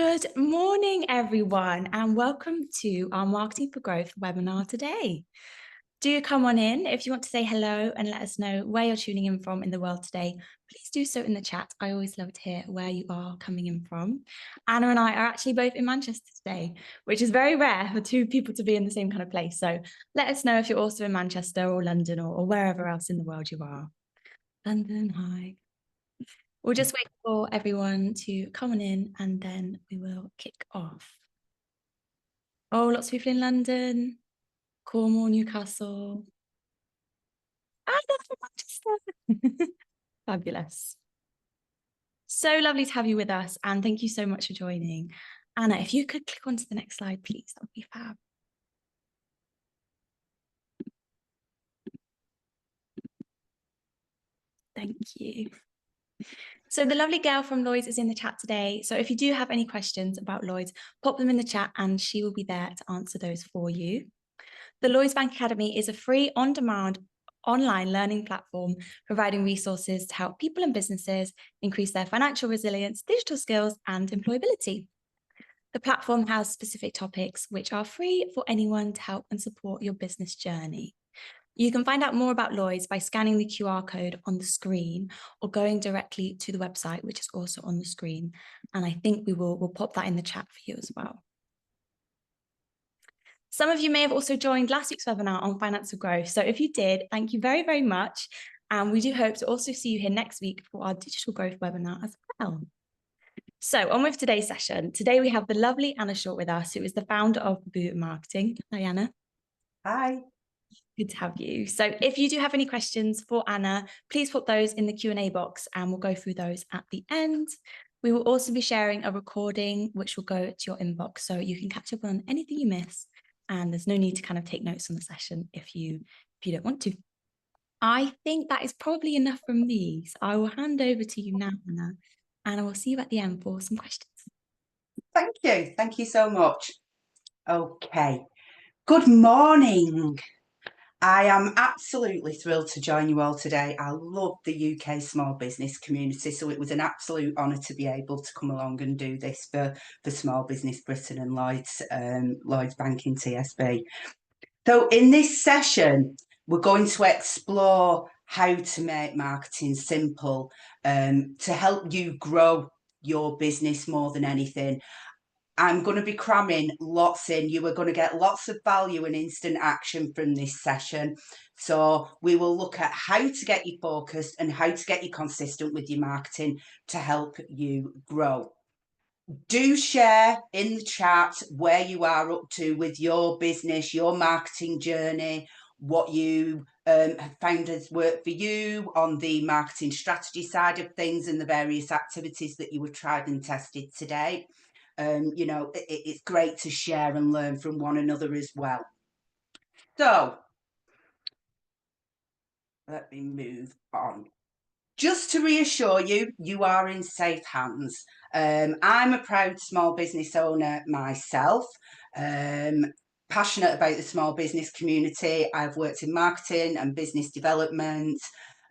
Good morning, everyone, and welcome to our Marketing for Growth webinar today. Do come on in. If you want to say hello and let us know where you're tuning in from in the world today, please do so in the chat. I always love to hear where you are coming in from. Anna and I are actually both in Manchester today, which is very rare for two people to be in the same kind of place. So let us know if you're also in Manchester or London or wherever else in the world you are. London, hi. We'll just wait for everyone to come on in and then we will kick off. Oh, lots of people in London, Cornwall, Newcastle. And from Manchester. Fabulous. So lovely to have you with us and thank you so much for joining. Anna, if you could click onto the next slide, please, that would be fab. Thank you. So the lovely girl from Lloyds is in the chat today. So if you do have any questions about Lloyds, pop them in the chat and she will be there to answer those for you. The Lloyds Bank Academy is a free on-demand online learning platform providing resources to help people and businesses increase their financial resilience, digital skills, and employability. The platform has specific topics which are free for anyone to help and support your business journey. You can find out more about Lloyds by scanning the QR code on the screen or going directly to the website, which is also on the screen. And I think we'll pop that in the chat for you as well. Some of you may have also joined last week's webinar on financial growth. So if you did, thank you very, very much. And we do hope to also see you here next week for our digital growth webinar as well. So on with today's session. Today we have the lovely Anna Short with us, who is the founder of Boo Marketing. Hi, Anna. Hi. Good to have you. So if you do have any questions for Anna, please put those in the Q&A box and we'll go through those at the end. We will also be sharing a recording which will go to your inbox so you can catch up on anything you miss. And there's no need to kind of take notes on the session if you don't want to. I think that is probably enough from me. So I will hand over to you now, Anna, and I will see you at the end for some questions. Thank you. Thank you so much. Okay. Good morning. I am absolutely thrilled to join you all today. I love the UK small business community, so it was an absolute honour to be able to come along and do this for Small Business Britain and Lloyds Banking TSB. So in this session, we're going to explore how to make marketing simple to help you grow your business more than anything. I'm going to be cramming lots in. You are going to get lots of value and instant action from this session. So we will look at how to get you focused and how to get you consistent with your marketing to help you grow. Do share in the chat where you are up to with your business, your marketing journey, what you have found has worked for you on the marketing strategy side of things and the various activities that you have tried and tested today. You know, it's great to share and learn from one another as well. So let me move on. Just to reassure you, you are in safe hands. I'm a proud small business owner myself, passionate about the small business community. I've worked in marketing and business development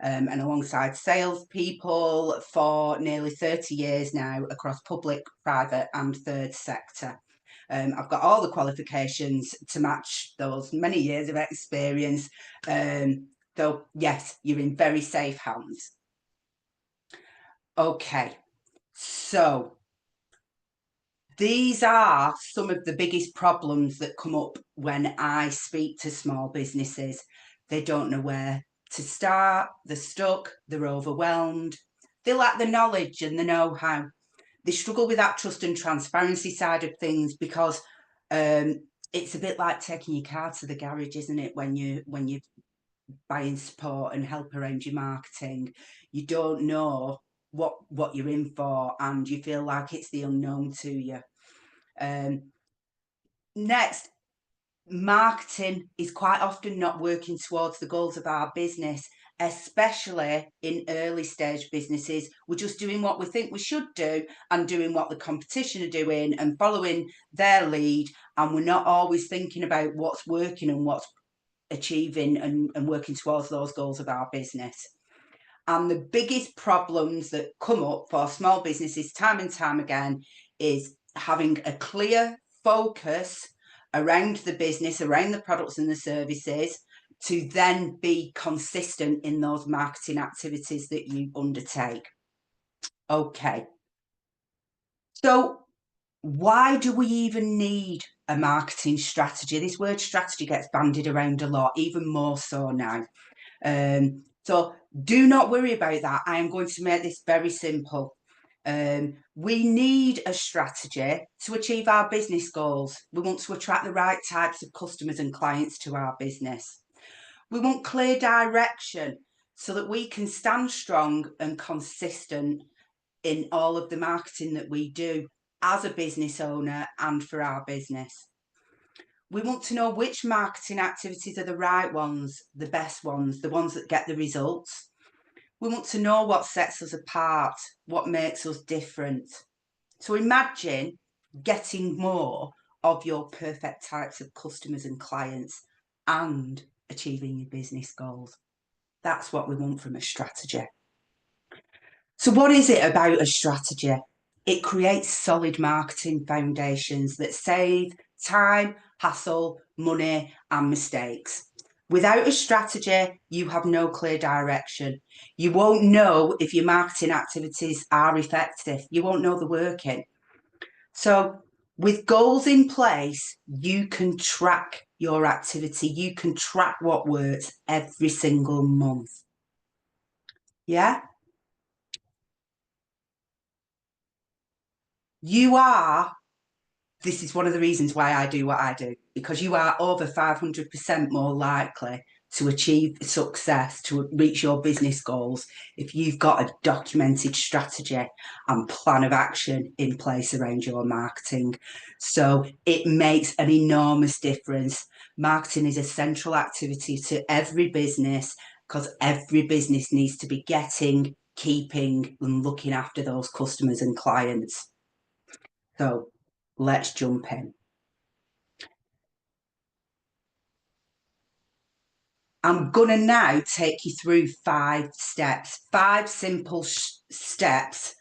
and alongside salespeople for nearly 30 years now across public, private and third sector. I've got all the qualifications to match those many years of experience. So yes, you're in very safe hands. Okay, so these are some of the biggest problems that come up when I speak to small businesses. They don't know where to start, they're stuck, they're overwhelmed, they lack the knowledge and the know-how. They struggle with that trust and transparency side of things because it's a bit like taking your car to the garage, isn't it, when you're buying support and help around your marketing. You don't know what you're in for and you feel like it's the unknown to you. Next, marketing is quite often not working towards the goals of our business, especially in early stage businesses. We're just doing what we think we should do and doing what the competition are doing and following their lead, and we're not always thinking about what's working and what's achieving and working towards those goals of our business. And the biggest problems that come up for small businesses time and time again is having a clear focus around the business, around the products and the services, to then be consistent in those marketing activities that you undertake. Okay. So why do we even need a marketing strategy? This word strategy gets bandied around a lot, even more so now. So do not worry about that. I am going to make this very simple. We need a strategy to achieve our business goals. We want to attract the right types of customers and clients to our business. We want clear direction so that we can stand strong and consistent in all of the marketing that we do as a business owner and for our business. We want to know which marketing activities are the right ones, the best ones, the ones that get the results. We want to know what sets us apart, what makes us different. So imagine getting more of your perfect types of customers and clients and achieving your business goals. That's what we want from a strategy. So what is it about a strategy? It creates solid marketing foundations that save time, hassle, money, and mistakes. Without a strategy, you have no clear direction. You won't know if your marketing activities are effective. You won't know they're working. So with goals in place, you can track your activity. You can track what works every single month. Yeah? This is one of the reasons why I do what I do, because you are over 500% more likely to achieve success, to reach your business goals, if you've got a documented strategy and plan of action in place around your marketing. So it makes an enormous difference. Marketing is a central activity to every business, because every business needs to be getting, keeping, and looking after those customers and clients. So let's jump in. I'm going to now take you through 5 steps, 5 simple steps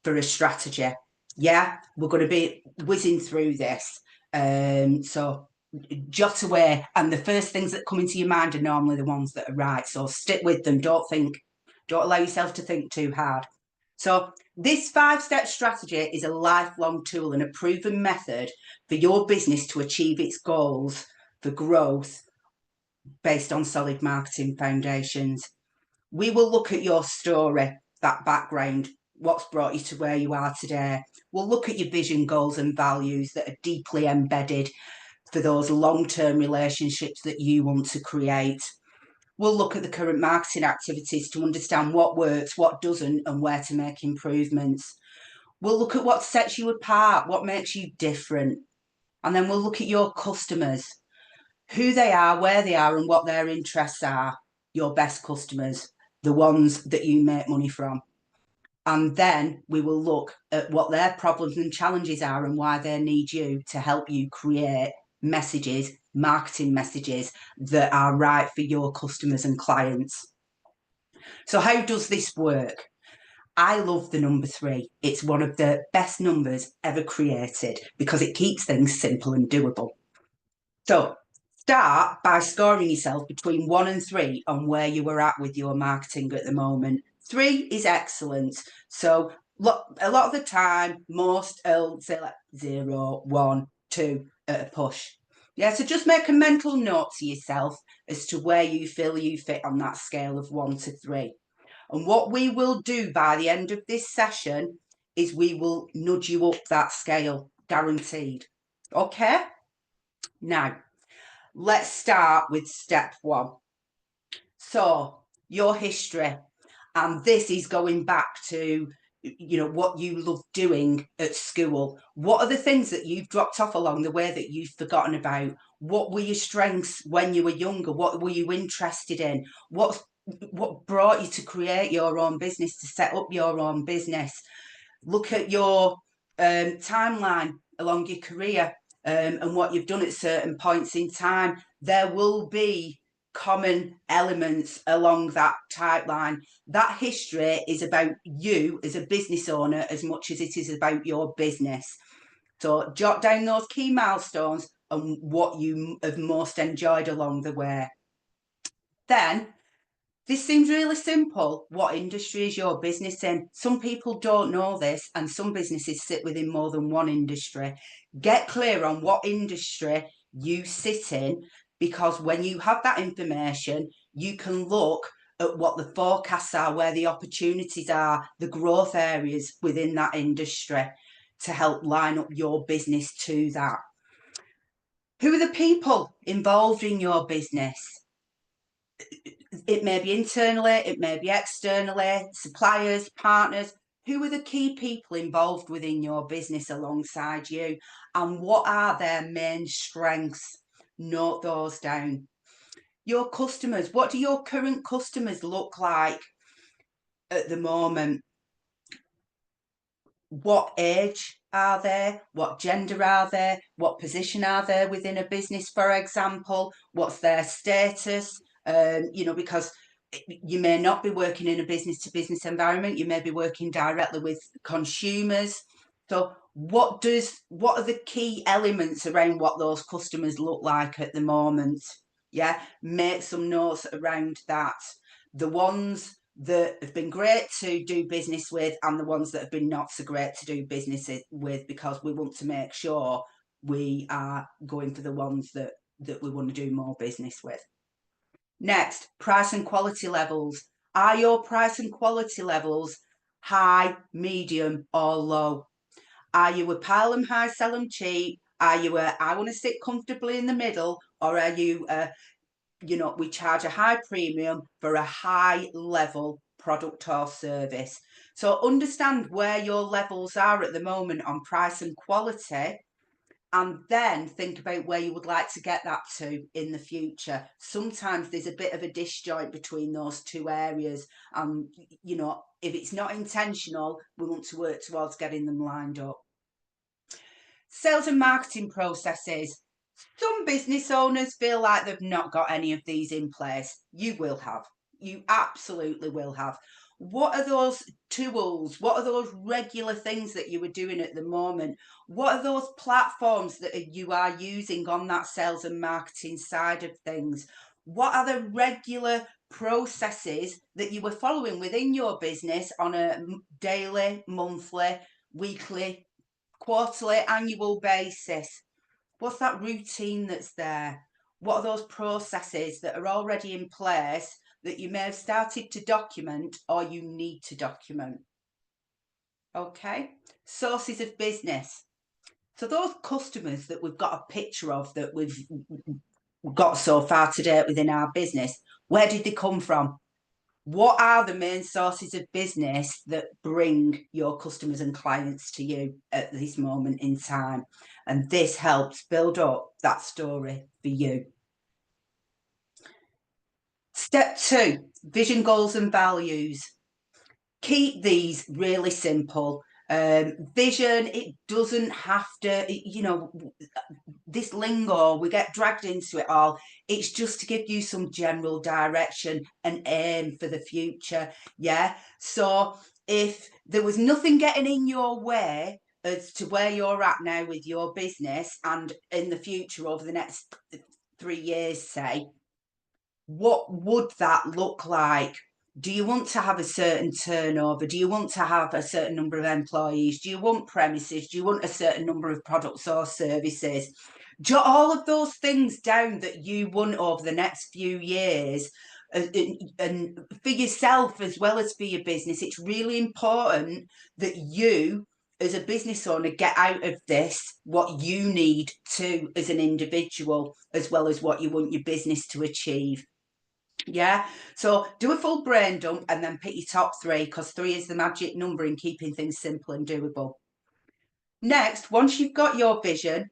for a strategy. Yeah, we're going to be whizzing through this. So jot away, and the first things that come into your mind are normally the ones that are right. So stick with them. Don't allow yourself to think too hard. So this 5-step strategy is a lifelong tool and a proven method for your business to achieve its goals for growth based on solid marketing foundations. We will look at your story, that background, what's brought you to where you are today. We'll look at your vision, goals and values that are deeply embedded for those long-term relationships that you want to create. We'll look at the current marketing activities to understand what works, what doesn't, and where to make improvements. We'll look at what sets you apart, what makes you different. And then we'll look at your customers, who they are, where they are, and what their interests are, your best customers, the ones that you make money from. And then we will look at what their problems and challenges are and why they need you to help you create messages, marketing messages that are right for your customers and clients. So how does this work? I love the number 3. It's one of the best numbers ever created because it keeps things simple and doable. So start by scoring yourself between 1 and 3 on where you are at with your marketing at the moment. 3 is excellent. So a lot of the time, most will say like 0, 1, 2 at a push. Yeah, so just make a mental note to yourself as to where you feel you fit on that scale of 1 to 3. And what we will do by the end of this session is we will nudge you up that scale, guaranteed. Okay? Now, let's start with step 1. So, your history. And this is going back to, what you love doing at school. What are the things that you've dropped off along the way that you've forgotten about? What were your strengths when you were younger? What were you interested in? What brought you to create your own business, to set up your own business? Look at your timeline along your career and what you've done at certain points in time. There will be common elements along that timeline. That history is about you as a business owner as much as it is about your business. So jot down those key milestones and what you have most enjoyed along the way. Then, this seems really simple. What industry is your business in? Some people don't know this, and some businesses sit within more than one industry. Get clear on what industry you sit in, because when you have that information, you can look at what the forecasts are, where the opportunities are, the growth areas within that industry to help line up your business to that. Who are the people involved in your business? It may be internally, it may be externally, suppliers, partners. Who are the key people involved within your business alongside you? And what are their main strengths? Note those down. Your customers, what do your current customers look like at the moment? What age are they? What gender are they? What position are they within a business, for example? What's their status? Because you may not be working in a business-to-business environment. You may be working directly with consumers. So what are the key elements around what those customers look like at the moment? Yeah, make some notes around that. The ones that have been great to do business with and the ones that have been not so great to do business with, because we want to make sure we are going for the ones that we want to do more business with. Next, price and quality levels. Are your price and quality levels high, medium or low? Are you a pile them high, sell them cheap? Are you a I want to sit comfortably in the middle? Or are you we charge a high premium for a high level product or service? So understand where your levels are at the moment on price and quality, and then think about where you would like to get that to in the future. Sometimes there's a bit of a disjoint between those two areas, and if it's not intentional, we want to work towards getting them lined up. Sales and marketing processes. Some business owners feel like they've not got any of these in place. You will have. You absolutely will have. What are those tools? What are those regular things that you are doing at the moment? What are those platforms that you are using on that sales and marketing side of things? What are the regular processes that you are following within your business on a daily, monthly, weekly, quarterly, annual basis? What's that routine that's there? What are those processes that are already in place that you may have started to document or you need to document? Okay, sources of business. So those customers that we've got a picture of that we've got so far to date within our business, where did they come from? What are the main sources of business that bring your customers and clients to you at this moment in time? And this helps build up that story for you. Step 2, vision, goals and values. Keep these really simple. Vision, it doesn't have to, this lingo, we get dragged into it all. It's just to give you some general direction and aim for the future. Yeah. So if there was nothing getting in your way as to where you're at now with your business and in the future over the next 3 years, say, what would that look like? Do you want to have a certain turnover? Do you want to have a certain number of employees? Do you want premises? Do you want a certain number of products or services? Jot all of those things down that you want over the next few years. And for yourself as well as for your business, it's really important that you, as a business owner, get out of this what you need to as an individual, as well as what you want your business to achieve. Yeah, so do a full brain dump and then pick your top 3, because 3 is the magic number in keeping things simple and doable. Next, once you've got your vision,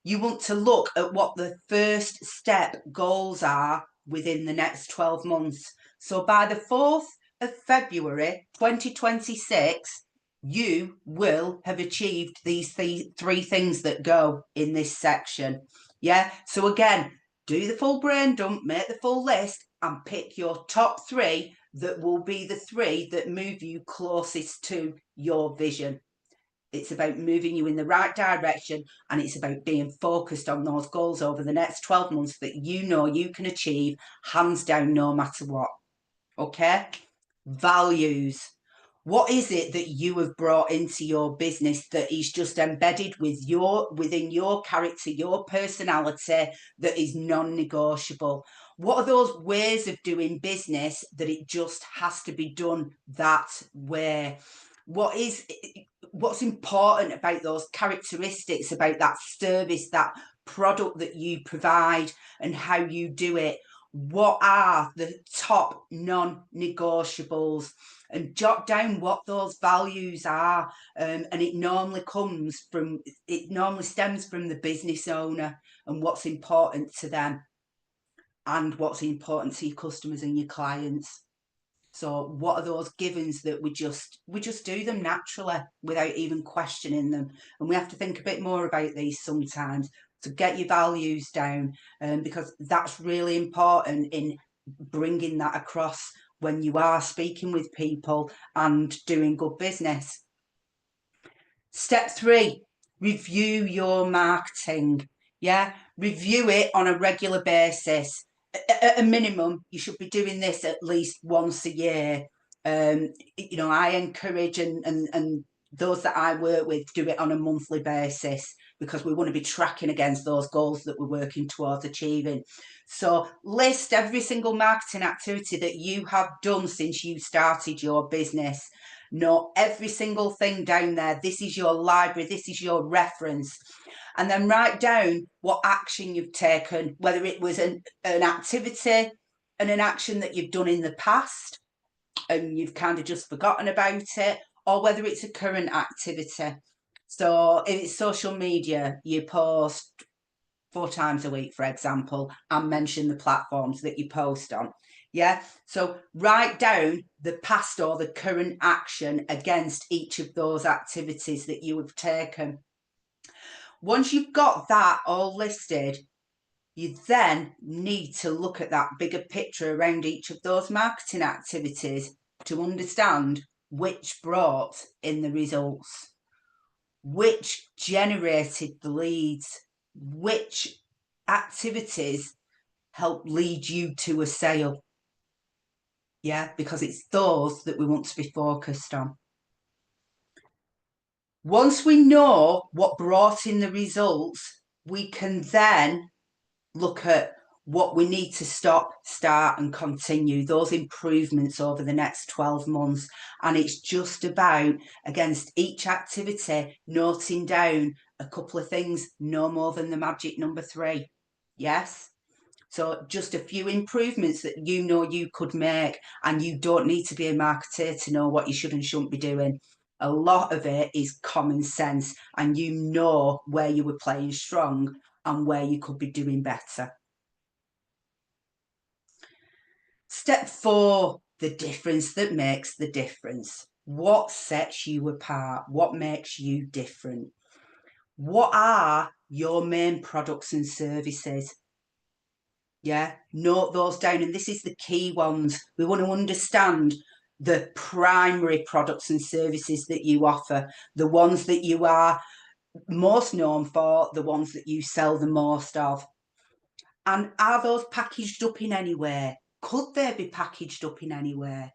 you want to look at what the first step goals are within the next 12 months. So by the 4th of February 2026, you will have achieved these 3 things that go in this section. Yeah, so again, do the full brain dump, make the full list, and pick your top 3 that will be the 3 that move you closest to your vision. It's about moving you in the right direction, and it's about being focused on those goals over the next 12 months that you know you can achieve hands down no matter what. Okay? Values. What is it that you have brought into your business that is just embedded within your character, your personality, that is non-negotiable? What are those ways of doing business that it just has to be done that way? What's important about those characteristics, about that service, that product that you provide, and how you do it? What are the top non-negotiables? And jot down what those values are. And it normally stems from the business owner and what's important to them and what's important to your customers and your clients. So what are those givens that we just do them naturally without even questioning them? And we have to think a bit more about these sometimes. So get your values down, because that's really important in bringing that across when you are speaking with people and doing good business. Step 3, review your marketing. Yeah, review it on a regular basis. At a minimum, you should be doing this at least once a year. I encourage and those that I work with do it on a monthly basis, because we want to be tracking against those goals that we're working towards achieving. So list every single marketing activity that you have done since you started your business. Note every single thing down there. This is your library, this is your reference. And then write down what action you've taken, whether it was an activity and an action that you've done in the past and you've kind of just forgotten about it, or whether it's a current activity. So if it's social media, you post 4 times a week, for example, and mention the platforms that you post on. Yeah, so write down the past or the current action against each of those activities that you have taken. Once you've got that all listed, you then need to look at that bigger picture around each of those marketing activities to understand which brought in the results, which generated the leads, which activities help lead you to a sale. Yeah, because it's those that we want to be focused on. Once we know what brought in the results, we can then look at what we need to stop, start and continue, those improvements over the next 12 months. And it's just about, against each activity, noting down a couple of things, no more than the magic number 3. Yes? So just a few improvements that you know you could make, and you don't need to be a marketer to know what you should and shouldn't be doing. A lot of it is common sense, and you know where you were playing strong and where you could be doing better. Step 4, the difference that makes the difference. What sets you apart? What makes you different? What are your main products and services? Yeah, note those down. And this is the key ones. We want to understand the primary products and services that you offer, the ones that you are most known for, the ones that you sell the most of. And are those packaged up in any way? Could they be packaged up in any way?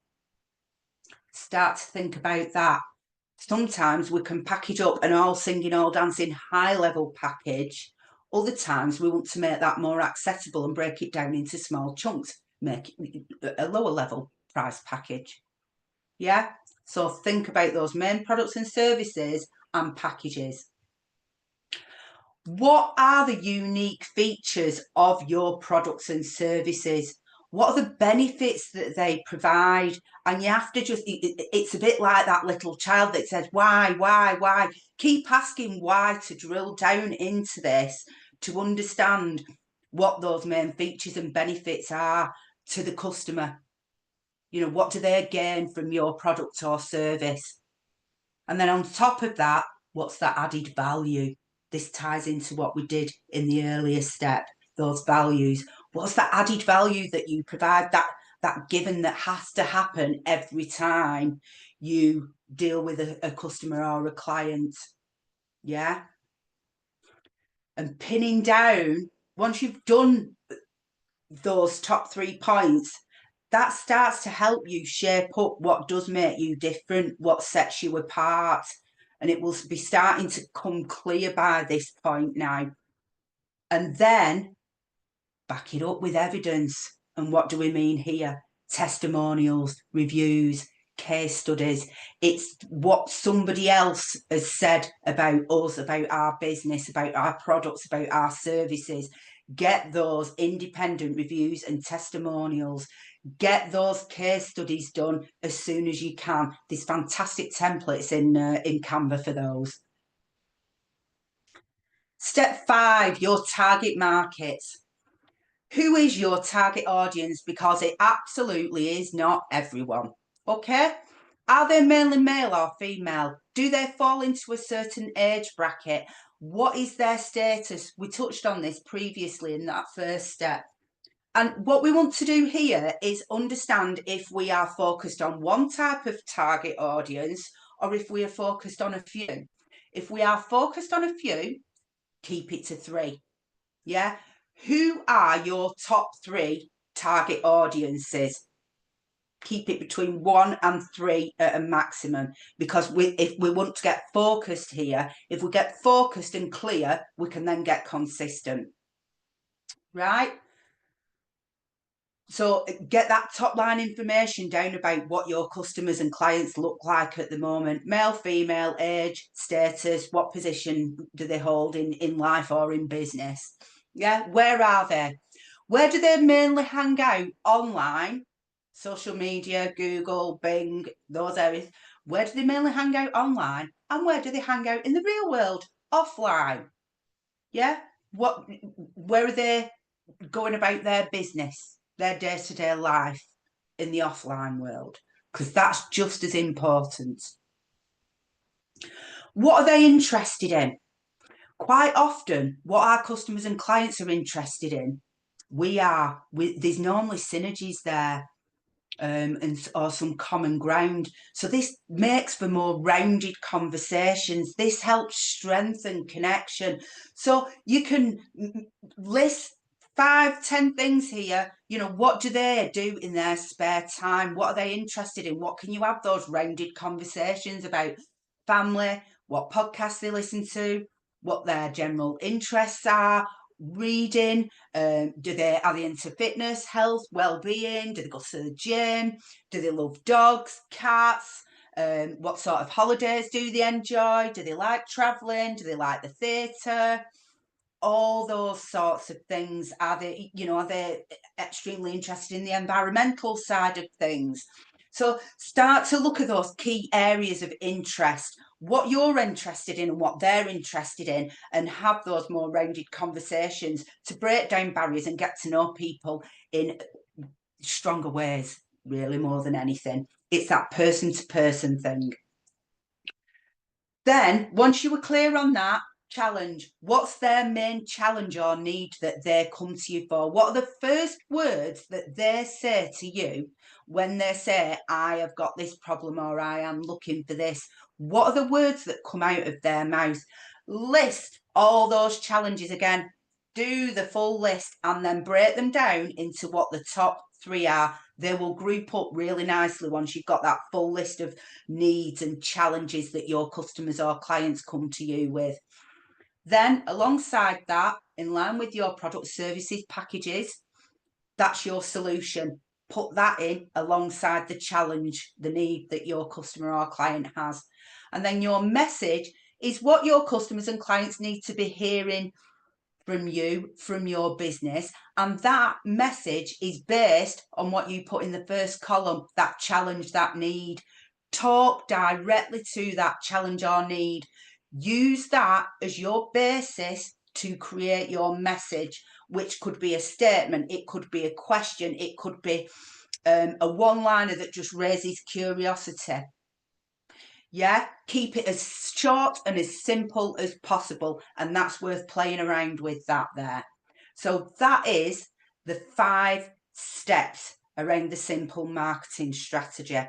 Start to think about that. Sometimes we can package up an all singing, all dancing, high level package. Other times we want to make that more accessible and break it down into small chunks, make it a lower level price package. Yeah, so think about those main products and services and packages. What are the unique features of your products and services? What are the benefits that they provide? And you have to just, it's a bit like that little child that says, why? Keep asking why to drill down into this to understand what those main features and benefits are to the customer. You know, what do they gain from your product or service? And then on top of that, what's that added value? This ties into what we did in the earlier step, those values. What's that added value that you provide, that given that has to happen every time you deal with a customer or a client? Yeah. And pinning down, once you've done those top 3 points, that starts to help you shape up what does make you different, what sets you apart. And it will be starting to come clear by this point now. And then back it up with evidence. And what do we mean here? Testimonials, reviews, case studies. It's what somebody else has said about us, about our business, about our products, about our services. Get those independent reviews and testimonials. Get those case studies done as soon as you can. There's fantastic templates in Canva for those. Step 5, your target markets. Who is your target audience? Because it absolutely is not everyone. Okay? Are they mainly male or female? Do they fall into a certain age bracket? What is their status? We touched on this previously in that first step. And what we want to do here is understand if we are focused on one type of target audience or if we are focused on a few. If we are focused on a few, keep it to 3. Yeah? Who are your top 3 target audiences? Keep it between 1 and 3 at a maximum, because if we want to get focused here, if we get focused and clear, we can then get consistent. Right? So get that top line information down about what your customers and clients look like at the moment. Male, female, age, status, what position do they hold in life or in business? Yeah, where are they? Where do they mainly hang out? Online, social media, Google, Bing, those areas. Where do they mainly hang out online? And where do they hang out in the real world? Offline. Yeah? Where are they going about their business, their day-to-day life in the offline world? Because that's just as important. What are they interested in? Quite often, what our customers and clients are interested in, there's normally synergies there. Or some common ground. So this makes for more rounded conversations. This helps strengthen connection. So you can list 5-10 things here. What do they do in their spare time? What are they interested in? What can you have those rounded conversations about? Family, what podcasts they listen to, what their general interests are, reading, are they into fitness, health, well-being? Do they go to the gym? Do they love dogs, cats? What sort of holidays do they enjoy? Do they like traveling? Do they like the theatre? All those sorts of things. Are they extremely interested in the environmental side of things? So start to look at those key areas of interest, what you're interested in and what they're interested in, and have those more rounded conversations to break down barriers and get to know people in stronger ways, really, more than anything. It's that person-to-person thing. Then, once you were clear on that, challenge. What's their main challenge or need that they come to you for? What are the first words that they say to you when they say, I have got this problem or I am looking for this? What are the words that come out of their mouth? List all those challenges again. Do the full list and then break them down into what the top 3 are. They will group up really nicely once you've got that full list of needs and challenges that your customers or clients come to you with. Then alongside that, in line with your product services packages, that's your solution. Put that in alongside the challenge, the need that your customer or client has. And then your message is what your customers and clients need to be hearing from you, from your business. And that message is based on what you put in the first column, that challenge, that need. Talk directly to that challenge or need. Use that as your basis to create your message, which could be a statement, it could be a question, it could be a one-liner that just raises curiosity. Yeah, keep it as short and as simple as possible, and that's worth playing around with that there. So that is the 5 steps around the simple marketing strategy.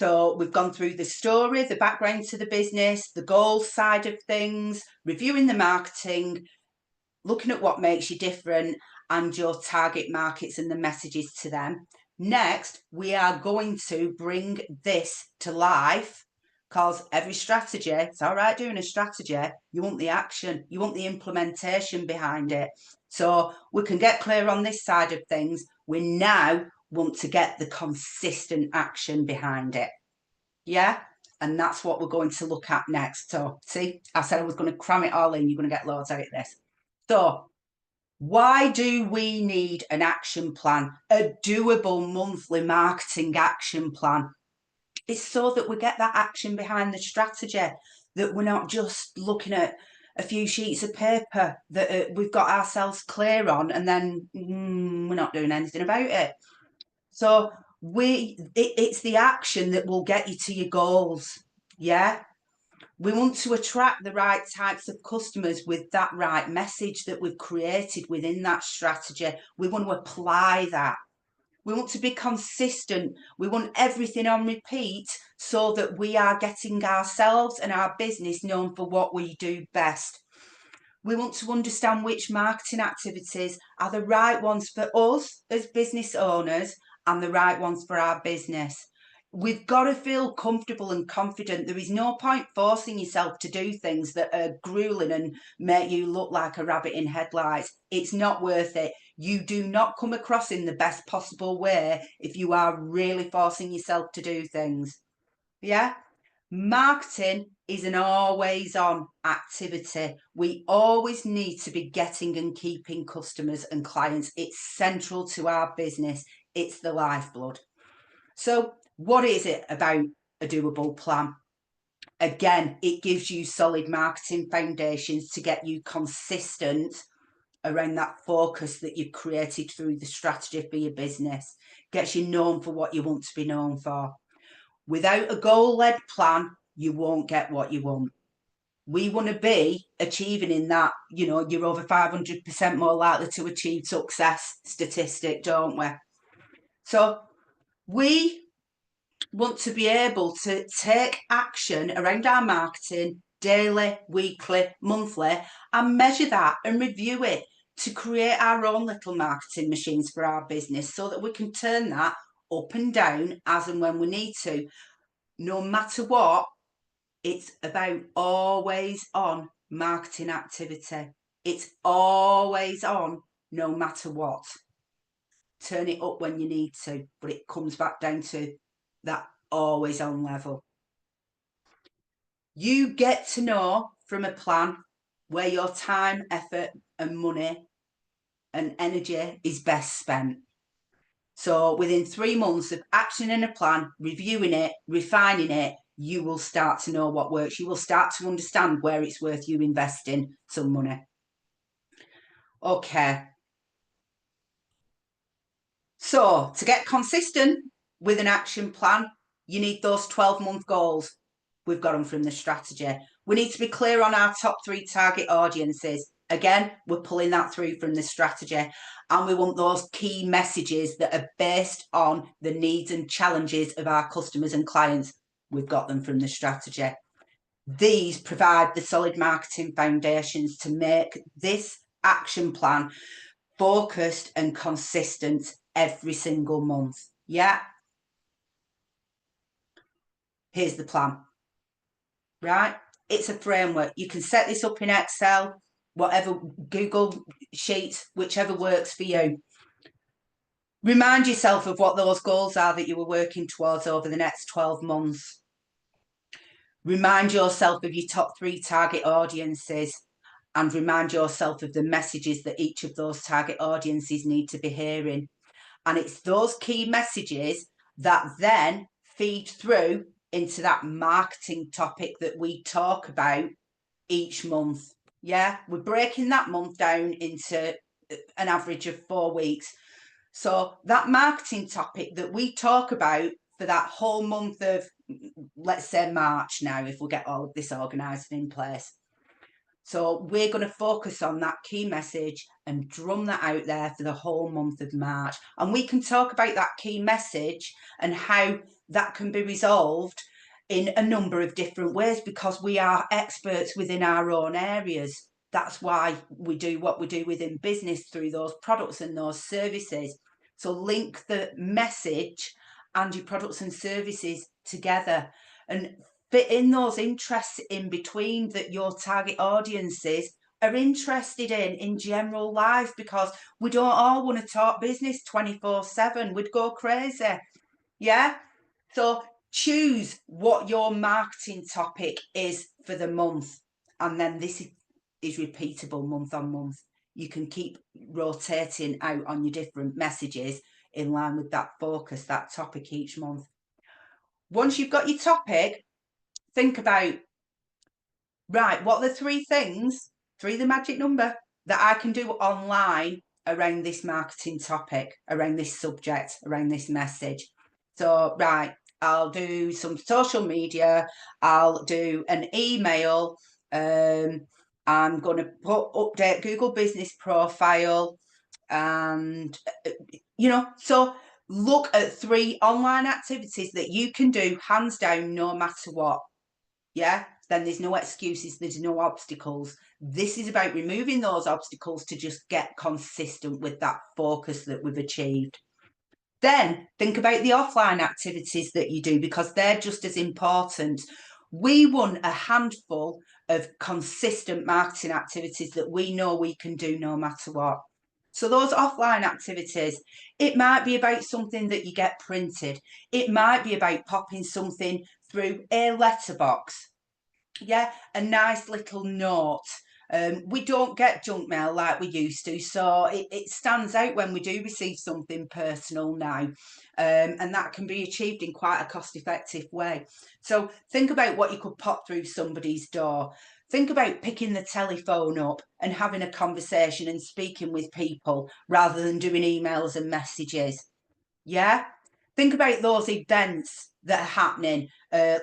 So we've gone through the story, the background to the business, the goals side of things, reviewing the marketing, looking at what makes you different and your target markets and the messages to them. Next, we are going to bring this to life, because every strategy, it's all right doing a strategy, you want the action, you want the implementation behind it. So we can get clear on this side of things. We now want to get the consistent action behind it. Yeah? And that's what we're going to look at next. So, see, I said I was going to cram it all in. You're going to get loads out of this. So, why do we need an action plan? A doable monthly marketing action plan? It's so that we get that action behind the strategy, that we're not just looking at a few sheets of paper that we've got ourselves clear on and then we're not doing anything about it. So it's the action that will get you to your goals. Yeah. We want to attract the right types of customers with that right message that we've created within that strategy. We want to apply that. We want to be consistent. We want everything on repeat so that we are getting ourselves and our business known for what we do best. We want to understand which marketing activities are the right ones for us as business owners and the right ones for our business. We've got to feel comfortable and confident. There is no point forcing yourself to do things that are grueling and make you look like a rabbit in headlights. It's not worth it. You do not come across in the best possible way if you are really forcing yourself to do things. Yeah? Marketing is an always on activity. We always need to be getting and keeping customers and clients. It's central to our business. It's the lifeblood. So what is it about a doable plan? Again, it gives you solid marketing foundations to get you consistent around that focus that you've created through the strategy for your business. Gets you known for what you want to be known for. Without a goal-led plan, you won't get what you want. We want to be achieving in that, you're over 500% more likely to achieve success statistic, don't we? So we want to be able to take action around our marketing daily, weekly, monthly, and measure that and review it to create our own little marketing machines for our business so that we can turn that up and down as and when we need to. No matter what, it's about always on marketing activity. It's always on no matter what. Turn it up when you need to, but it comes back down to that always on level. You get to know from a plan where your time, effort, and money and energy is best spent. So within 3 months of actioning a plan, reviewing it, refining it, you will start to know what works. You will start to understand where it's worth you investing some money. Okay. So to get consistent with an action plan, you need those 12-month goals. We've got them from the strategy. We need to be clear on our top 3 target audiences. Again, we're pulling that through from the strategy. And we want those key messages that are based on the needs and challenges of our customers and clients. We've got them from the strategy. These provide the solid marketing foundations to make this action plan focused and consistent every single month. Yeah. Here's the plan. Right? It's a framework. You can set this up in Excel, whatever, Google Sheets, whichever works for you. Remind yourself of what those goals are that you were working towards over the next 12 months. Remind yourself of your top 3 target audiences and remind yourself of the messages that each of those target audiences need to be hearing. And it's those key messages that then feed through into that marketing topic that we talk about each month. Yeah, we're breaking that month down into an average of 4 weeks. So that marketing topic that we talk about for that whole month of, let's say, March now, if we get all of this organised in place, So we're going to focus on that key message and drum that out there for the whole month of March. And we can talk about that key message and how that can be resolved in a number of different ways, because we are experts within our own areas. That's why we do what we do within business through those products and those services. So link the message and your products and services together and fit in those interests in between that your target audiences are interested in general life, because we don't all want to talk business 24/7. We'd go crazy. Yeah. So choose what your marketing topic is for the month, and then this is repeatable month on month. You can keep rotating out on your different messages in line with that focus, that topic each month. Once you've got your topic, think about, right, what are the three things, the magic number, that I can do online around this marketing topic, around this subject, around this message. So, right, I'll do some social media, I'll do an email, I'm going to update Google Business Profile, and, so look at 3 online activities that you can do hands down no matter what. Yeah, then there's no excuses, there's no obstacles. This is about removing those obstacles to just get consistent with that focus that we've achieved. Then think about the offline activities that you do, because they're just as important. We want a handful of consistent marketing activities that we know we can do no matter what. So those offline activities, it might be about something that you get printed. It might be about popping something through a letterbox. Yeah, a nice little note. We don't get junk mail like we used to, so it stands out when we do receive something personal now, and that can be achieved in quite a cost-effective way. So think about what you could pop through somebody's door. Think about picking the telephone up and having a conversation and speaking with people rather than doing emails and messages. Yeah, think about those events that are happening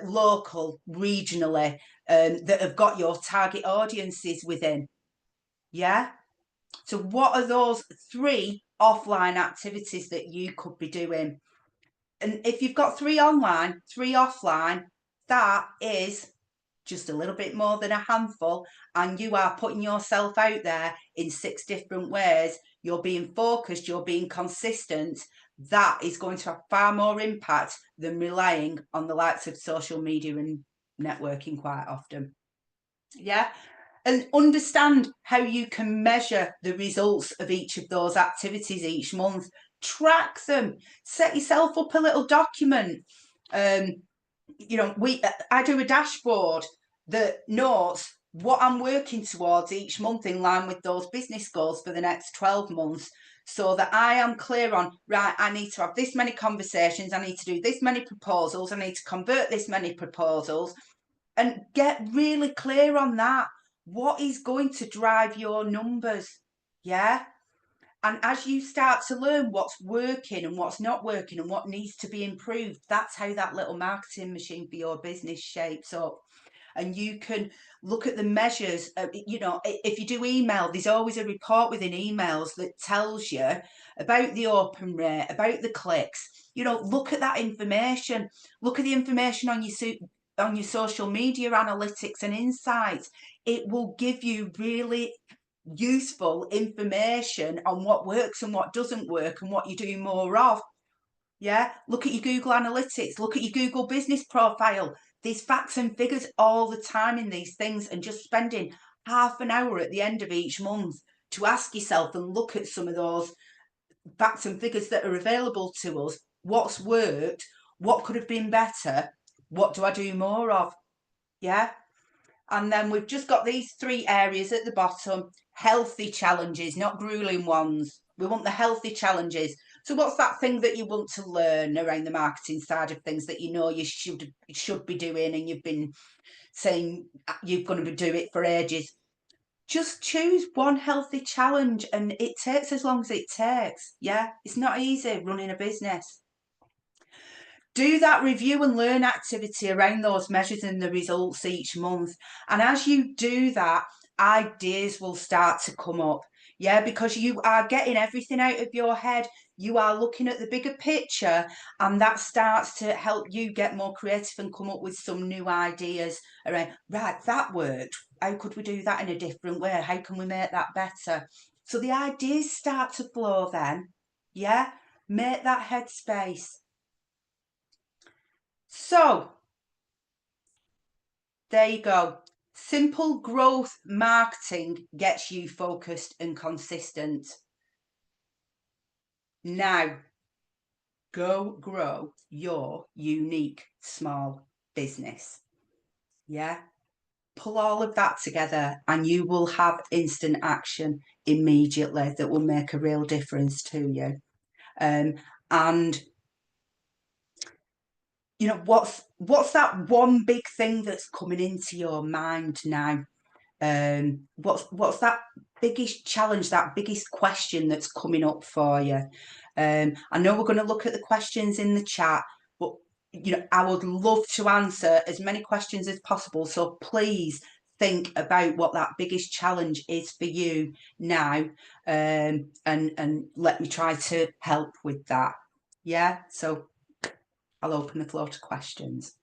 local, regionally, that have got your target audiences within. Yeah. So what are those 3 offline activities that you could be doing? And if you've got 3 online, 3 offline, that is just a little bit more than a handful, and you are putting yourself out there in 6 different ways. You're being focused, you're being consistent. That is going to have far more impact than relying on the likes of social media and networking quite often. Yeah. And understand how you can measure the results of each of those activities each month. Track them. Set yourself up a little document. I do a dashboard that notes what I'm working towards each month in line with those business goals for the next 12 months, so that I am clear on, right, I need to have this many conversations, I need to do this many proposals, I need to convert this many proposals, and get really clear on that. What is going to drive your numbers? Yeah. And as you start to learn what's working and what's not working and what needs to be improved, that's how that little marketing machine for your business shapes up. And you can look at the measures. If you do email, there's always a report within emails that tells you about the open rate, about the clicks. Look at that information. Look at the information on your social media analytics and insights. It will give you really useful information on what works and what doesn't work and what you do more of. Yeah, look at your Google Analytics, look at your Google Business Profile. There's facts and figures all the time in these things, and just spending half an hour at the end of each month to ask yourself and look at some of those facts and figures that are available to us. What's worked? What could have been better? What do I do more of? Yeah. And then we've just got these 3 areas at the bottom. Healthy challenges, not grueling ones. We want the healthy challenges. So what's that thing that you want to learn around the marketing side of things that you know you should be doing, and you've been saying you're going to do it for ages? Just choose one healthy challenge, and it takes as long as it takes. Yeah, it's not easy running a business. Do that review and learn activity around those measures and the results each month. And as you do that, ideas will start to come up. Yeah, because you are getting everything out of your head. You are looking at the bigger picture, and that starts to help you get more creative and come up with some new ideas around, right, that worked. How could we do that in a different way? How can we make that better? So the ideas start to flow then. Yeah, make that headspace. So there you go. Simple growth marketing gets you focused and consistent. Now, go grow your unique small business. Yeah. Pull all of that together and you will have instant action immediately that will make a real difference to you. And you know, what's that one big thing that's coming into your mind now? What's that biggest challenge, that biggest question that's coming up for you? I know we're going to look at the questions in the chat, but you know, I would love to answer as many questions as possible. So please think about what that biggest challenge is for you now, and let me try to help with that. Yeah, so I'll open the floor to questions.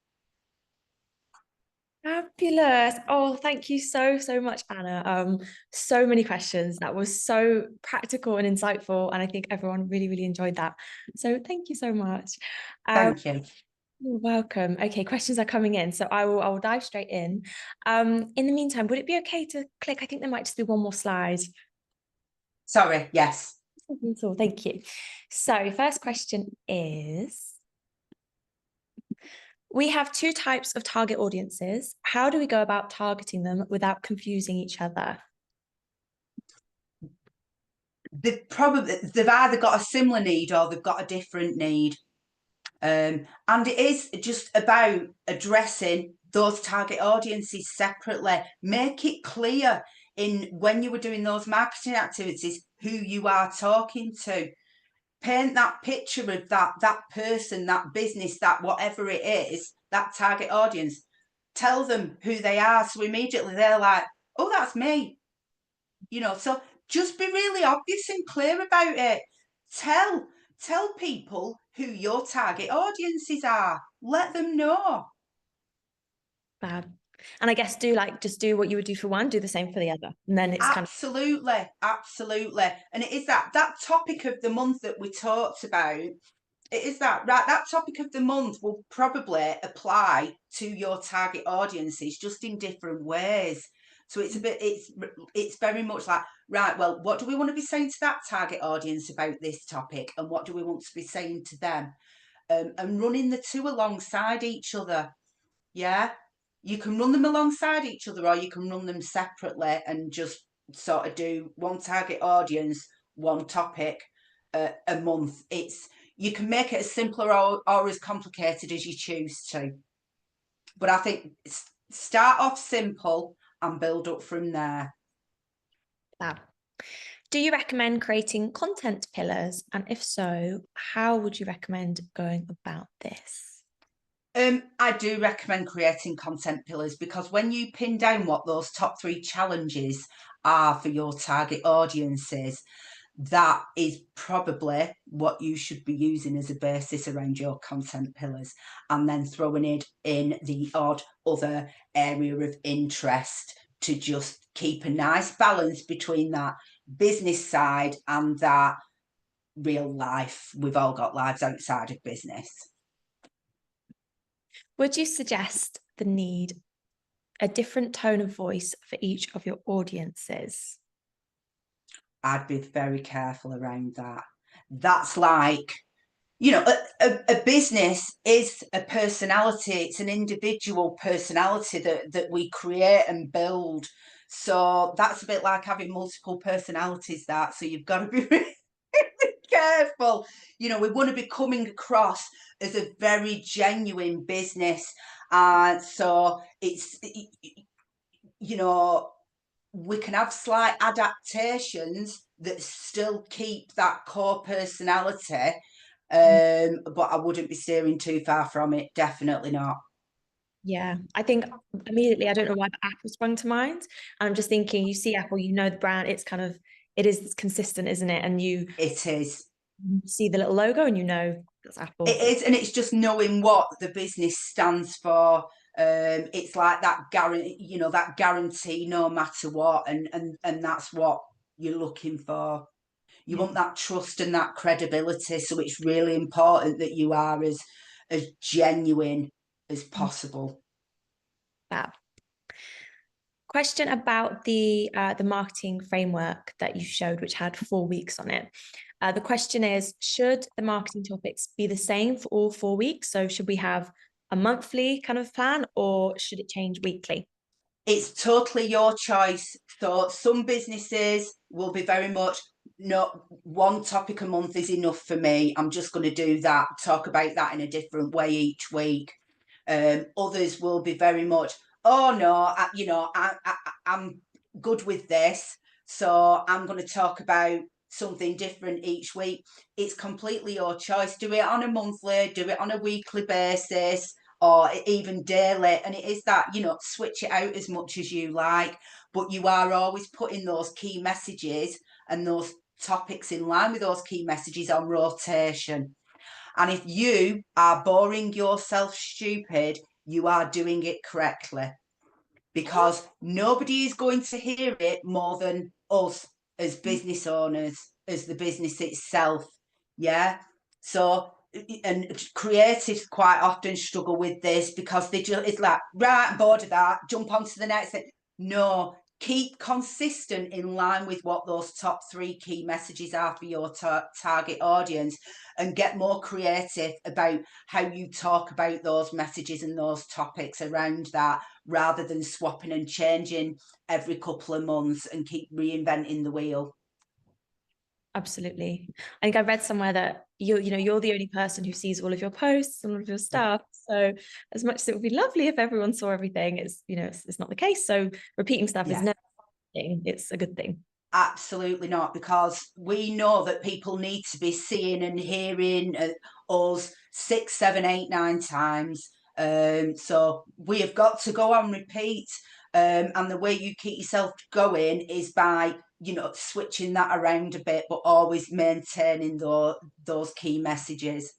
Fabulous. Oh, thank you so, so much, Anna. So many questions. That was so practical and insightful, and I think everyone really, really enjoyed that. So thank you so much. Thank you. You're welcome. Okay, questions are coming in, so I will dive straight in. In the meantime, would it be okay to click? I think there might just be one more slide. Sorry, yes. So thank you. So first question is, we have two types of target audiences. How do we go about targeting them without confusing each other? They've either got a similar need or they've got a different need. And it is just about addressing those target audiences separately. Make it clear in when you were doing those marketing activities who you are talking to. Paint that picture of that person, that business, that whatever it is, that target audience. Tell them who they are, so immediately they're like, oh, that's me. You know, so just be really obvious and clear about it. Tell people who your target audiences are. Let them know. Fab. And I guess just do what you would do for one, do the same for the other. And then it's kind of Absolutely. And it is that topic of the month that we talked about. It is that, right? That topic of the month will probably apply to your target audiences just in different ways. So it's very much like, right, well, what do we want to be saying to that target audience about this topic? And what do we want to be saying to them? And running the two alongside each other. Yeah. You can run them alongside each other or you can run them separately and just sort of do one target audience, one topic a month. You can make it as simple or as complicated as you choose to. But I think start off simple and build up from there. fab. Do you recommend creating content pillars? And if so, how would you recommend going about this? I do recommend creating content pillars because when you pin down what those top 3 challenges are for your target audiences, that is probably what you should be using as a basis around your content pillars, and then throwing it in the odd other area of interest to just keep a nice balance between that business side and that real life. We've all got lives outside of business. Would you suggest the need a different tone of voice for each of your audiences? I'd be very careful around that. That's like, you know, a business is a personality. It's an individual personality that we create and build. So that's a bit like having multiple personalities. So you've got to be really careful. You know, we want to be coming across as a very genuine business. So it's, you know, we can have slight adaptations that still keep that core personality, but I wouldn't be steering too far from it. Definitely not. Yeah, I think immediately, I don't know why, but Apple sprung to mind. And I'm just thinking, you see Apple, you know the brand, it is consistent, isn't it? And you It is. see the little logo and you know that's It Apple. is, and it's just knowing what the business stands for. It's like that guarantee, that guarantee no matter what, and that's what you're looking for. You Yeah. want that trust and that credibility, so it's really important that you are as genuine as possible. Fab. Question about the marketing framework that you showed, which had 4 weeks on it. The question is, should the marketing topics be the same for all 4 weeks? So should we have a monthly kind of plan, or should it change weekly? It's totally your choice. So some businesses will be very much, no, one topic a month is enough for me. I'm just going to do that, talk about that in a different way each week. Others will be very much, oh no, I'm good with this, so I'm going to talk about something different each week. It's completely your choice. Do it on a monthly, do it on a weekly basis, or even daily. And it is that, switch it out as much as you like, but you are always putting those key messages and those topics in line with those key messages on rotation. And if you are boring yourself stupid, you are doing it correctly, because nobody is going to hear it more than us as business owners, as the business itself. Yeah. So, and creatives quite often struggle with this because it's like, right, I'm bored of that, jump on to the next thing. No, keep consistent in line with what those top three key messages are for your target audience, and get more creative about how you talk about those messages and those topics around that, rather than swapping and changing every couple of months and keep reinventing the wheel. Absolutely. I think I read somewhere that you're the only person who sees all of your posts and all of your stuff. So as much as it would be lovely if everyone saw everything, it's not the case. So repeating stuff is Yeah. never a thing. It's a good thing. Absolutely not, because we know that people need to be seeing and hearing us 6, 7, 8, 9 times. So we have got to go on repeat. And the way you keep yourself going is by, switching that around a bit, but always maintaining those key messages.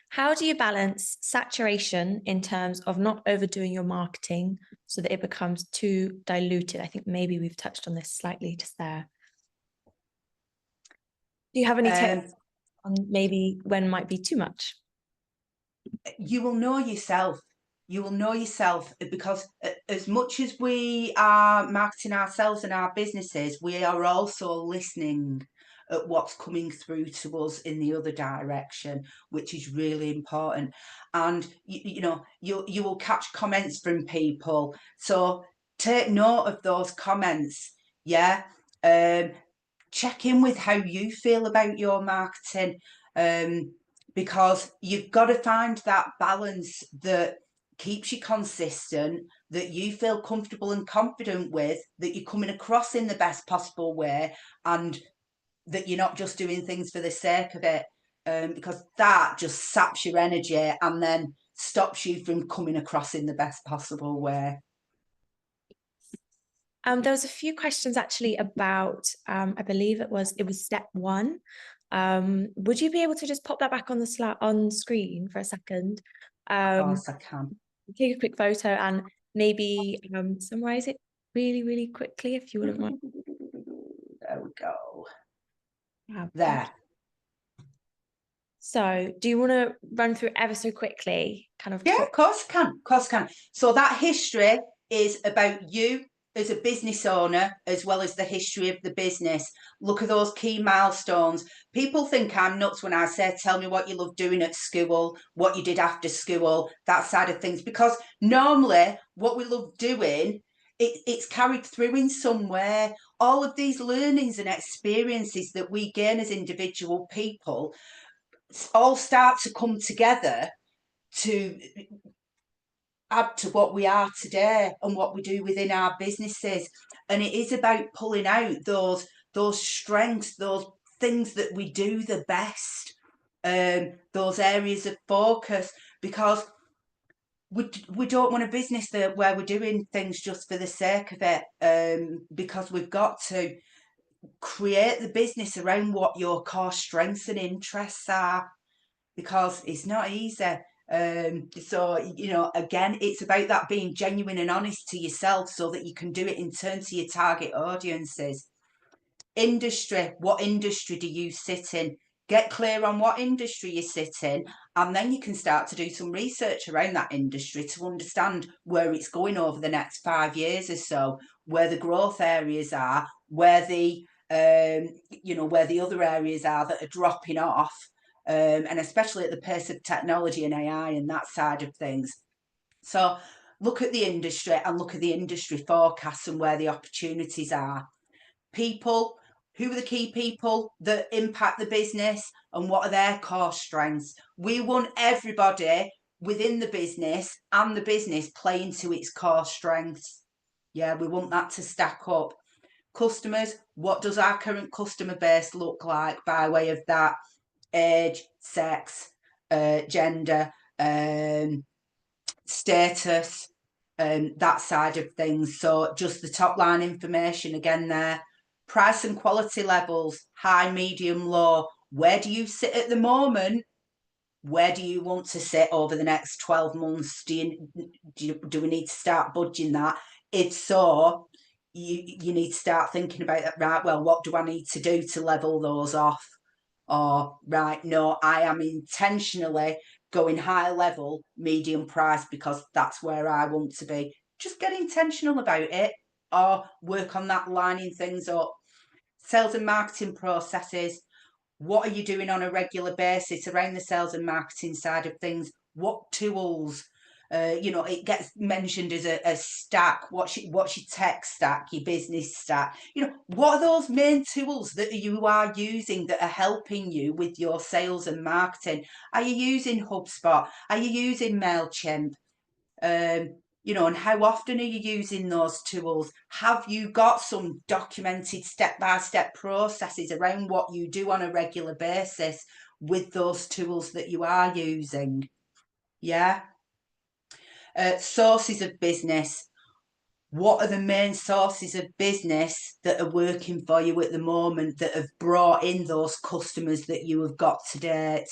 How do you balance saturation in terms of not overdoing your marketing so that it becomes too diluted? I think maybe we've touched on this slightly just there. Do you have any tips Um, on maybe when might be too much? you will know yourself. You will know yourself, because as much as we are marketing ourselves and our businesses, we are also listening at what's coming through to us in the other direction, which is really important. And you will catch comments from people, so take note of those comments. Yeah. Check in with how you feel about your marketing, because you've got to find that balance that keeps you consistent, that you feel comfortable and confident with, that you're coming across in the best possible way, and that you're not just doing things for the sake of it, because that just saps your energy and then stops you from coming across in the best possible way. There was a few questions actually about, I believe it was step one. Would you be able to just pop that back on the on screen for a second? Of Um, course I can. Take a quick photo and maybe summarize it really, really quickly if you wouldn't mind. There we go. Thank There. you. So, do you want to run through ever so quickly, kind of Yeah, top? of course I can. Of course I can. So that history is about you as a business owner, as well as the history of the business. Look at those key milestones. People think I'm nuts when I say, tell me what you love doing at school, what you did after school, that side of things. Because normally what we love doing, it's carried through in some way. All of these learnings and experiences that we gain as individual people all start to come together to add to what we are today and what we do within our businesses. And it is about pulling out those strengths, those things that we do the best, those areas of focus, because we don't want a business where we're doing things just for the sake of it, because we've got to create the business around what your core strengths and interests are, because it's not easy. So, again, it's about that being genuine and honest to yourself so that you can do it in turn to your target audiences. Industry, what industry do you sit in? Get clear on what industry you sit in, and then you can start to do some research around that industry to understand where it's going over the next 5 years or so, where the growth areas are, where the where the other areas are that are dropping off, and especially at the pace of technology and AI and that side of things. So look at the industry and look at the industry forecasts and where the opportunities are. People, who are the key people that impact the business and what are their core strengths? We want everybody within the business and the business playing to its core strengths. Yeah, we want that to stack up. Customers, what does our current customer base look like by way of that? Age, sex, gender, status, that side of things. So just the top line information again there. Price and quality levels, high, medium, low. Where do you sit at the moment? Where do you want to sit over the next 12 months? Do we need to start budging that? If so, you need to start thinking about that, right? Well, what do I need to do to level those off? Or, right, no, I am intentionally going high level, medium price, because that's where I want to be. Just get intentional about it, or work on that lining things up. Sales and marketing processes. What are you doing on a regular basis around the sales and marketing side of things? What tools? It gets mentioned as a stack. What's your tech stack, your business stack? What are those main tools that you are using that are helping you with your sales and marketing? Are you using HubSpot? Are you using MailChimp? And how often are you using those tools? Have you got some documented step-by-step processes around what you do on a regular basis with those tools that you are using? Yeah. Sources of business. What are the main sources of business that are working for you at the moment that have brought in those customers that you have got to date?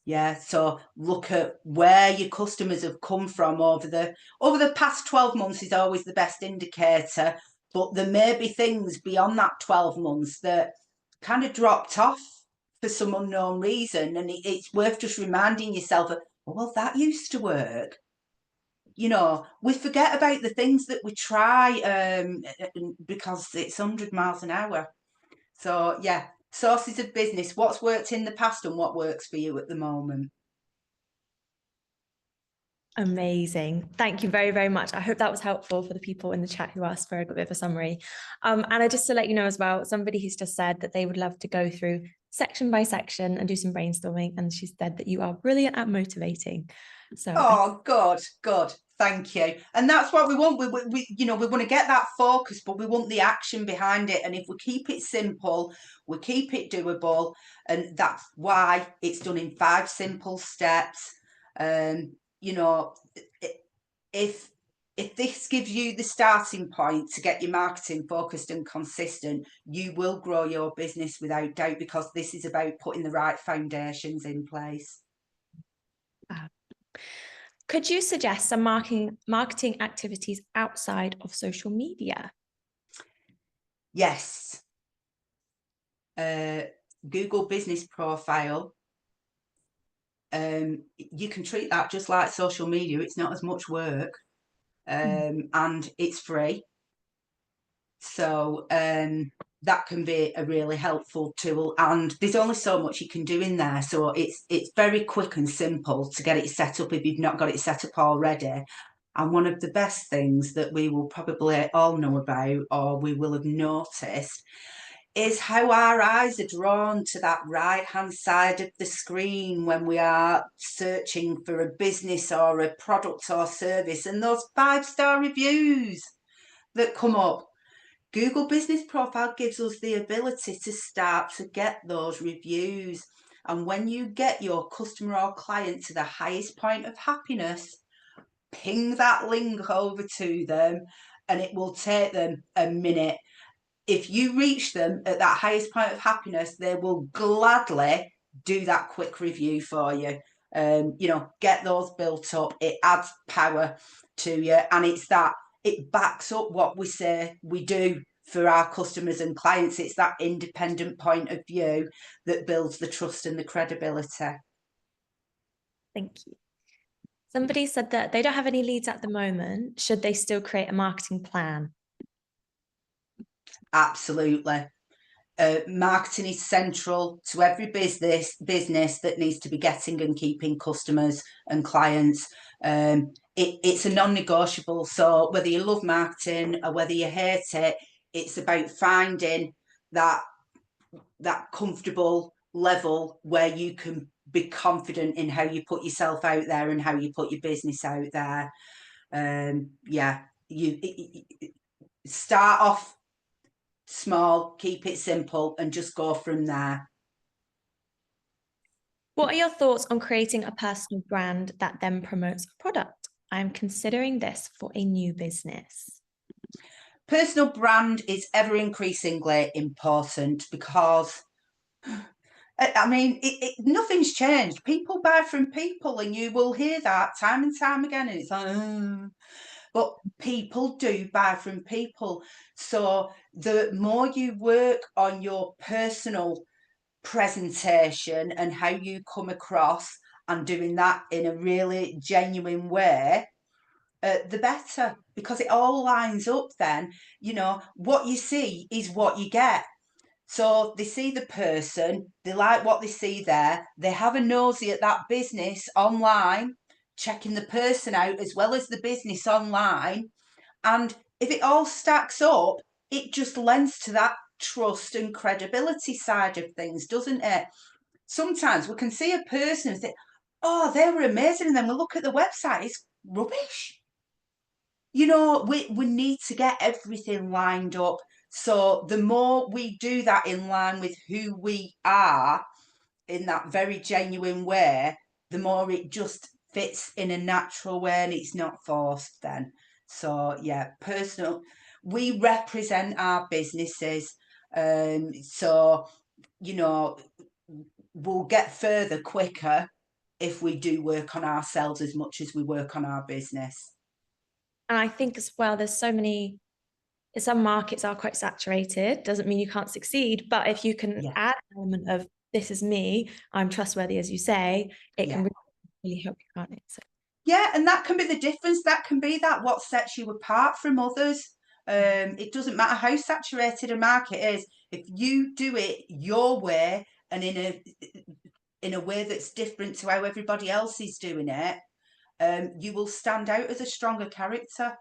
Yeah, so look at where your customers have come from over the past 12 months is always the best indicator, but there may be things beyond that 12 months that kind of dropped off for some unknown reason, and it's worth just reminding yourself of, oh, well, that used to work. We forget about the things that we try, because it's 100 miles an hour. So, yeah, sources of business, what's worked in the past and what works for you at the moment. Amazing. Thank you very, very much. I hope that was helpful for the people in the chat who asked for a bit of a summary. And just to let you know as well, somebody who's just said that they would love to go through section by section and do some brainstorming. And she said that you are brilliant at motivating. So, oh, good. Thank you. And that's what we want. We want to get that focus, but we want the action behind it. And if we keep it simple, we keep it doable. And that's why it's done in 5 simple steps. If this gives you the starting point to get your marketing focused and consistent, you will grow your business without doubt, because this is about putting the right foundations in place. Could you suggest some marketing activities outside of social media? Yes. Google Business Profile. You can treat that just like social media. It's not as much work, and it's free. So that can be a really helpful tool, and there's only so much you can do in there. So it's very quick and simple to get it set up if you've not got it set up already. And one of the best things that we will probably all know about, or we will have noticed, is how our eyes are drawn to that right-hand side of the screen when we are searching for a business or a product or service, and those 5-star reviews that come up. Google Business Profile gives us the ability to start to get those reviews. And when you get your customer or client to the highest point of happiness, ping that link over to them, and it will take them a minute. If you reach them at that highest point of happiness, they will gladly do that quick review for you. Get those built up. It adds power to you, and it backs up what we say we do for our customers and clients. It's that independent point of view that builds the trust and the credibility. Thank you. Somebody said that they don't have any leads at the moment. Should they still create a marketing plan? Absolutely. Marketing is central to every business that needs to be getting and keeping customers and clients. It's a non-negotiable. So whether you love marketing or whether you hate it, it's about finding that comfortable level where you can be confident in how you put yourself out there and how you put your business out there. You start off small, keep it simple, and just go from there. What are your thoughts on creating a personal brand that then promotes a product? I'm considering this for a new business. Personal brand is ever increasingly important because, I mean, nothing's changed. People buy from people, and you will hear that time and time again. And it's like, but people do buy from people. So the more you work on your personal presentation and how you come across, and doing that in a really genuine way, the better, because it all lines up then. What you see is what you get. So they see the person, they like what they see there, they have a nosy at that business online, checking the person out as well as the business online. And if it all stacks up, it just lends to that trust and credibility side of things, doesn't it? Sometimes we can see a person and think, oh, they were amazing. And then we look at the website, it's rubbish. We need to get everything lined up. So the more we do that in line with who we are in that very genuine way, the more it just fits in a natural way and it's not forced then. So yeah, we represent our businesses. So, we'll get further quicker if we do work on ourselves as much as we work on our business. And I think as well, there's so many, some markets are quite saturated. Doesn't mean you can't succeed, but if you can add an element of this is me, I'm trustworthy, as you say, it can really help you, can't it? So. Yeah, and that can be the difference. That can be what sets you apart from others. It doesn't matter how saturated a market is. If you do it your way and in a way that's different to how everybody else is doing it, you will stand out as a stronger character.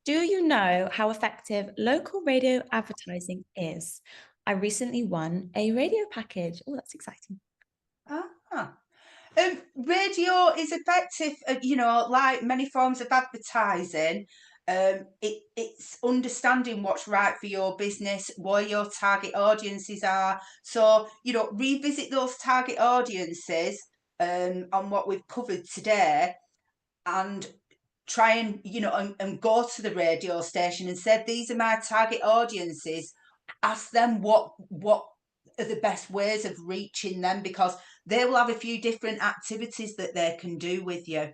Do you know how effective local radio advertising is? I recently won a radio package. Oh, that's exciting. Radio is effective, like many forms of advertising. It's understanding what's right for your business, where your target audiences are. So, revisit those target audiences on what we've covered today, and try and go to the radio station and say, these are my target audiences. Ask them what are the best ways of reaching them, because they will have a few different activities that they can do with you.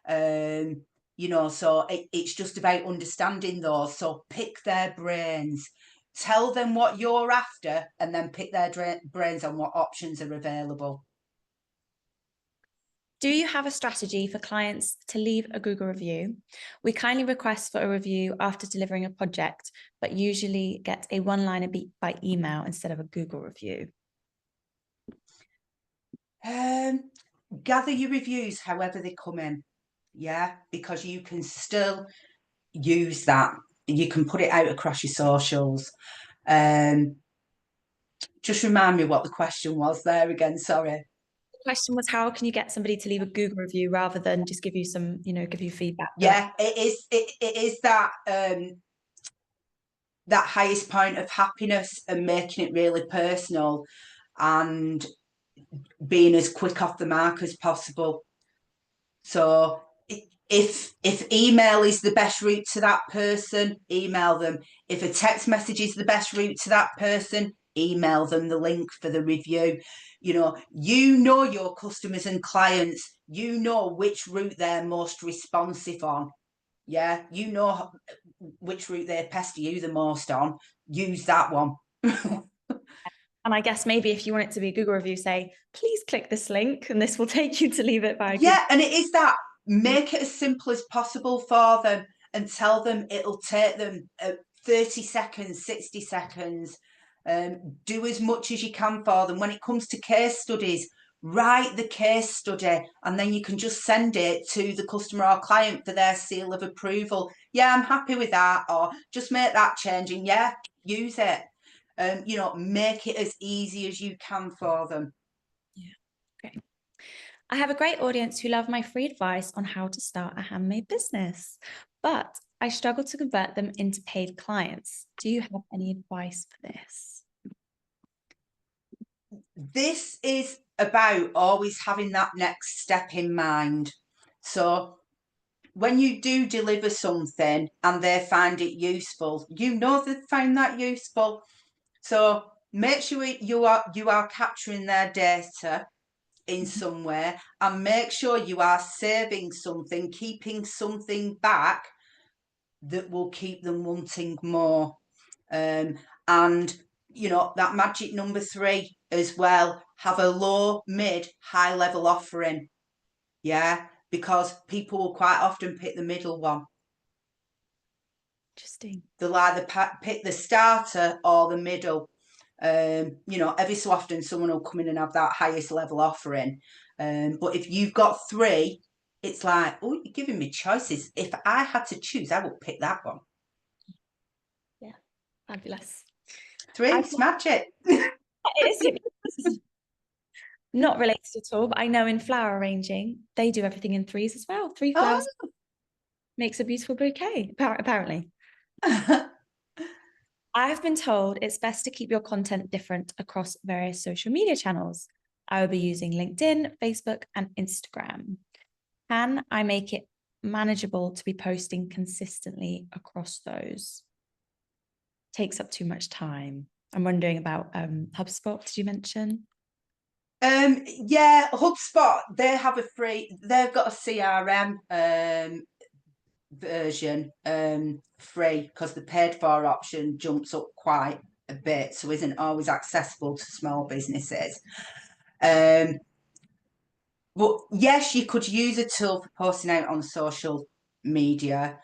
So it's just about understanding those. So pick their brains, tell them what you're after, and then pick their brains on what options are available. Do you have a strategy for clients to leave a Google review? We kindly request for a review after delivering a project, but usually get a one-liner by email instead of a Google review. Gather your reviews however they come in, because you can still use that. You can put it out across your socials. Just remind me what the question was there again, sorry. The question was, how can you get somebody to leave a Google review rather than just give you some, give you feedback? Yeah, it is that that highest point of happiness, and making it really personal and being as quick off the mark as possible. So if email is the best route to that person, email them. If a text message is the best route to that person, email them the link for the review. You know your customers and clients, you know which route they're most responsive on. Yeah, you know which route they pester you the most on. Use that one. And I guess maybe if you want it to be a Google review, say, please click this link and this will take you to leave it by Yeah, and it is that. Make it as simple as possible for them and tell them it'll take them 30 seconds, 60 seconds. Do as much as you can for them. When it comes to case studies, write the case study and then you can just send it to the customer or client for their seal of approval. Yeah, I'm happy with that, or just make that change and yeah, use it. Make it as easy as you can for them. Yeah, great. I have a great audience who love my free advice on how to start a handmade business, but I struggle to convert them into paid clients. Do you have any advice for this? This is about always having that next step in mind. So when you do deliver something and they find it useful, they've found that useful. So make sure you are capturing their data in some way, and make sure you are saving something, keeping something back that will keep them wanting more. And that magic number 3 as well, have a low, mid, high level offering. Yeah, because people will quite often pick the middle one. Interesting. They'll either pick the starter or the middle. Every so often someone will come in and have that highest level offering. But if you've got 3, it's like, oh, you're giving me choices. If I had to choose, I would pick that one. Yeah, fabulous. 3, it's magic. It is. Not related at all, but I know in flower arranging, they do everything in 3s as well. 3 flowers makes a beautiful bouquet, apparently. I've been told it's best to keep your content different across various social media channels. I will be using LinkedIn, Facebook, and Instagram. Can I make it manageable to be posting consistently across those? Takes up too much time. I'm wondering about HubSpot, did you mention? Yeah, HubSpot, they've got a CRM version free, because the paid for option jumps up quite a bit, so isn't always accessible to small businesses. But yes, you could use a tool for posting out on social media.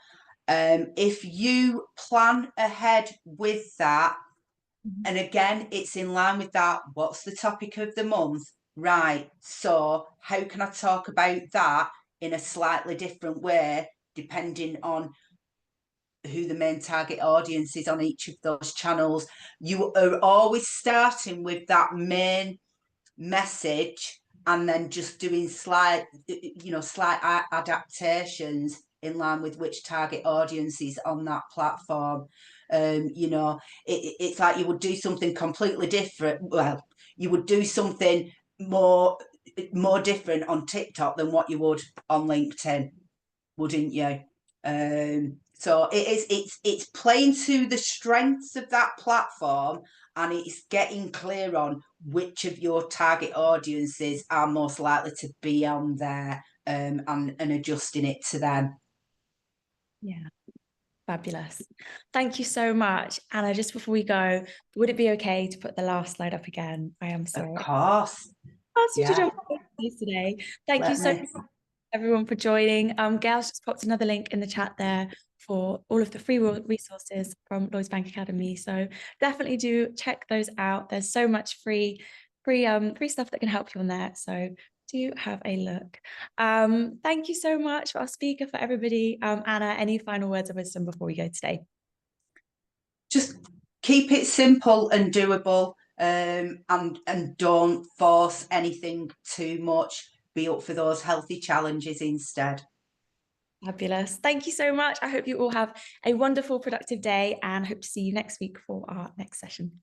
If you plan ahead with that, and again, it's in line with that, what's the topic of the month? Right, so how can I talk about that in a slightly different way, depending on who the main target audience is on each of those channels? You are always starting with that main message and then just doing slight adaptations in line with which target audience is on that platform. It's like you would do something completely different. Well, you would do something more different on TikTok than what you would on LinkedIn, wouldn't you? So it's playing to the strengths of that platform, and it's getting clear on which of your target audiences are most likely to be on there, and adjusting it to them. Yeah, fabulous. Thank you so much. Anna, just before we go, would it be okay to put the last slide up again? I am sorry. Of course. Asked you to Yeah. jump on today. Thank you Let so me. much, everyone, for joining. Gail's just popped another link in the chat there for all of the free resources from Lloyds Bank Academy. So definitely do check those out. There's so much free stuff that can help you on there. So do have a look. Thank you so much for our speaker, for everybody. Anna, any final words of wisdom before we go today? Just keep it simple and doable, and don't force anything too much. Be up for those healthy challenges instead. Fabulous. Thank you so much. I hope you all have a wonderful, productive day, and hope to see you next week for our next session.